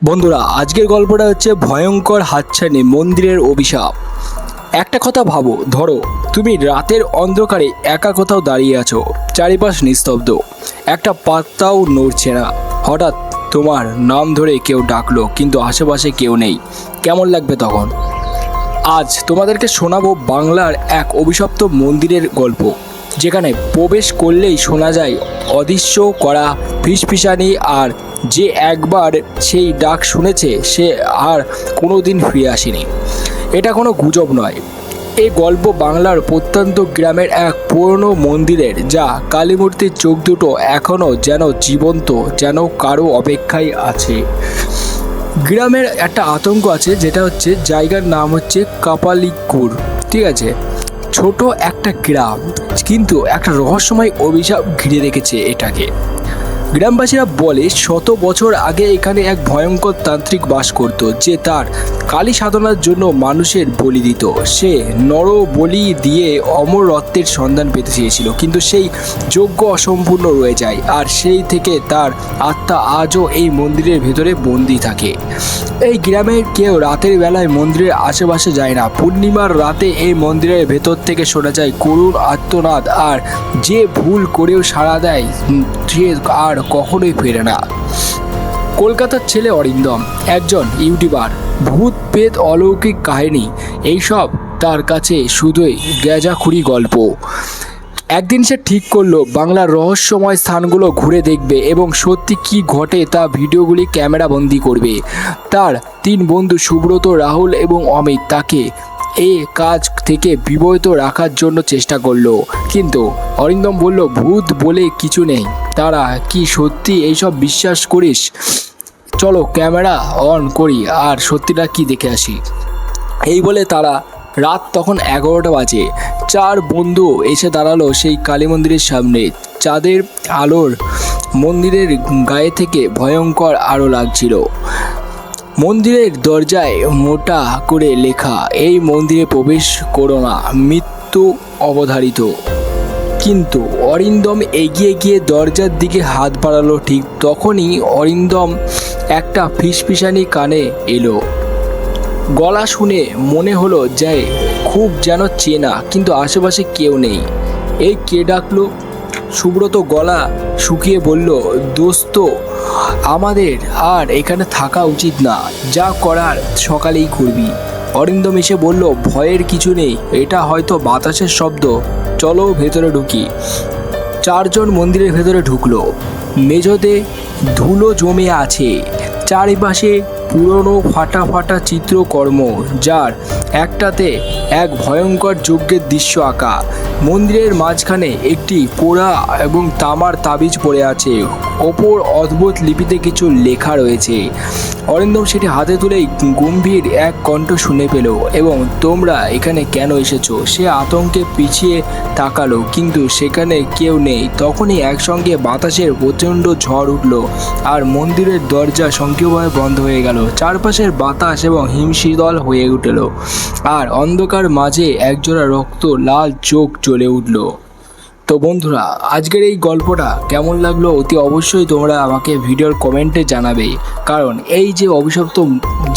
বন্ধুরা, আজকের গল্পটা হচ্ছে ভয়ঙ্কর হাতছানি মন্দিরের অভিশাপ। একটা কথা ভাবো, ধরো তুমি রাতের অন্ধকারে একা কোথাও দাঁড়িয়ে আছো, চারিপাশ নিস্তব্ধ, একটা পাত্তাও নড়ছে না। হঠাৎ তোমার নাম ধরে কেউ ডাকলো, কিন্তু আশেপাশে কেউ নেই। কেমন লাগবে তখন? আজ তোমাদেরকে শোনাবো বাংলার এক অভিশপ্ত মন্দিরের গল্প, যেখানে প্রবেশ করলেই শোনা যায় অদৃশ্য করা ফিসফিসানি, আর যে একবার সেই ডাক শুনেছে সে আর কোনোদিন ফিরে আসেনি। এটা কোনো গুজব নয়, এই গল্প বাংলার প্রত্যন্ত গ্রামের এক পুরনো মন্দিরের, যা কালীমূর্তির চোখ দুটো এখনও যেন জীবন্ত, যেন কারো অপেক্ষায় আছে। গ্রামের একটা আতঙ্ক আছে, যেটা হচ্ছে জায়গার নাম হচ্ছে কাপালিকপুর। ঠিক আছে, ছোট একটা গ্রাম, কিন্তু একটা রহস্যময় অভিশাপ ঘিরে রেখেছে এটাকে। গ্রামবাসীরা বলে শত বছর আগে এখানে এক ভয়ঙ্কর তান্ত্রিক বাস করত, যে তার কালী সাধনার জন্য মানুষের বলি দিত। সে নর বলি দিয়ে অমর রত্নের সন্ধান পেতে চেয়েছিল, কিন্তু সেই যজ্ঞ অসম্পূর্ণ রয়ে যায়, আর সেই থেকে তার আত্মা আজও এই মন্দিরের ভেতরে বন্দি থাকে। এই গ্রামের কেউ রাতের বেলায় মন্দিরের আশেপাশে যায় না। পূর্ণিমার রাতে এই মন্দিরের ভেতর থেকে শোনা যায় করুণ আর্তনাদ, আর যে ভুল করেও সাড়া দেয় সে আর কখনোই ফেরে না। কলকাতার ছেলে অরিন্দম, একজন ইউটিউবার, ভূত প্রেত অলৌকিক কাহিনী, এইসব তার কাছে শুধুই গ্যাজাখুরি গল্প। একদিন সে ঠিক করলো বাংলার রহস্যময় স্থানগুলো ঘুরে দেখবে এবং সত্যি কি ঘটে তা ভিডিওগুলি ক্যামেরা বন্দি করবে। তার 3 বন্ধু সুব্রত, রাহুল এবং অমিত তাকে এই কাজ থেকে বিব্রত রাখার জন্য চেষ্টা করলো, কিন্তু অরিন্দম বলল ভূত বলে কিছু নেই। তারা কি সত্যি এইসব বিশ্বাস করিস? চলো ক্যামেরা অন করি আর সত্যিটা কি দেখে আসি। এই বলে তারা, রাত তখন 11টা বাজে, 4 বন্ধু এসে দাঁড়ালো সেই কালী মন্দিরের সামনে। চাঁদের আলোর মন্দিরের গায়ে থেকে ভয়ঙ্কর আলো লাগছিল। মন্দিরের দরজায় মোটা করে লেখা, এই মন্দিরে প্রবেশ করো না, মৃত্যু অবধারিত। কিন্তু অরিন্দম এগিয়ে গিয়ে দরজার দিকে হাত বাড়ালো। ঠিক তখনই অরিন্দম একটা ফিসফিসানি কানে এলো। গলা শুনে মনে হলো যে খুব যেন চেনা, কিন্তু আশেপাশে কেউ নেই। এই কে ডাকলো? সুব্রত গলা শুকিয়ে বলল, দোস্ত, আমাদের আর এখানে থাকা উচিত না, যা করার সকালেই করবি। অরিন্দম এসে বলল, ভয়ের কিছু নেই, এটা হয়তো বাতাসের শব্দ, চলো ভেতরে ঢুকি। 4 জন মন্দিরের ভেতরে ঢুকলো। মেঝেতে ধুলো জমে আছে, চারিপাশে পুরনো ফাটা ফাটা চিত্রকর্ম, যার একটাতে এক ভয়ঙ্কর যজ্ঞের দৃশ্য আঁকা। মন্দিরের মাঝখানে একটি পোড়া এবং তামার তাবিজ পড়ে আছে, ওপর অদ্ভুত লিপিতে কিছু লেখা রয়েছে। অরিন্দম সেটি হাতে তুলেই গম্ভীর এক কণ্ঠ শুনে পেল, এবং তোমরা এখানে কেন এসেছো? সে আতঙ্কে পিছিয়ে তাকালো, কিন্তু সেখানে কেউ নেই। তখনই একসঙ্গে বাতাসের প্রচণ্ড ঝড় উঠল, আর মন্দিরের দরজা স্বয়ংক্রিয়ভাবে বন্ধ হয়ে গেল। চারপাশের বাতাস এবং হিমশীতল হয়ে উঠল, আর অন্ধকার মাঝে একজোড়া রক্ত লাল চোখ জ্বলে উঠল। তো বন্ধুরা, আজকের এই গল্পটা কেমন লাগলো অতি অবশ্যই তোমরা আমাকে ভিডিওর কমেন্টে জানাবে। কারণ এই যে অভিশপ্ত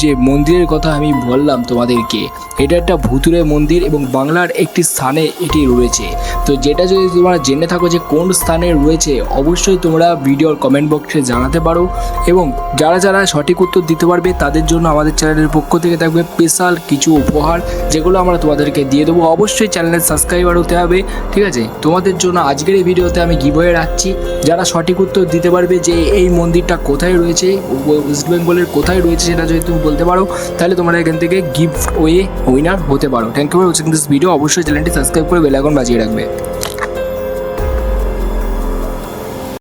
যে মন্দিরের কথা আমি বললাম তোমাদেরকে, এটা একটা ভুতুড়ে মন্দির এবং বাংলার একটি স্থানে এটি রয়েছে। তো যেটা যদি তোমরা জেনে থাকো যে কোন স্থানে রয়েছে, অবশ্যই তোমরা ভিডিওর কমেন্ট বক্সে জানাতে পারো। এবং যারা যারা সঠিক উত্তর দিতে পারবে তাদের জন্য আমাদের চ্যানেলের পক্ষ থেকে থাকবে স্পেশাল কিছু উপহার, যেগুলো আমরা তোমাদেরকে দিয়ে দেবো। অবশ্যই চ্যানেলের সাবস্ক্রাইবার হতে হবে, ঠিক আছে? তোমাদের জন্য আজকের এই ভিডিওতে আমি গিভওয়ে রাখছি। যারা সঠিক উত্তর দিতে পারবে যে এই মন্দিরটা কোথায় রয়েছে, ওয়েস্ট বেঙ্গলের কোথায় রয়েছে, সেটা যদি তুমি বলতে পারো, তাহলে তোমরা এখান থেকে গিফট উইনার হতে পারো। Thank you for watching this video. অবশ্যই চ্যানেলটি সাবস্ক্রাইব করে বেল আইকন বাজিয়ে রাখবে।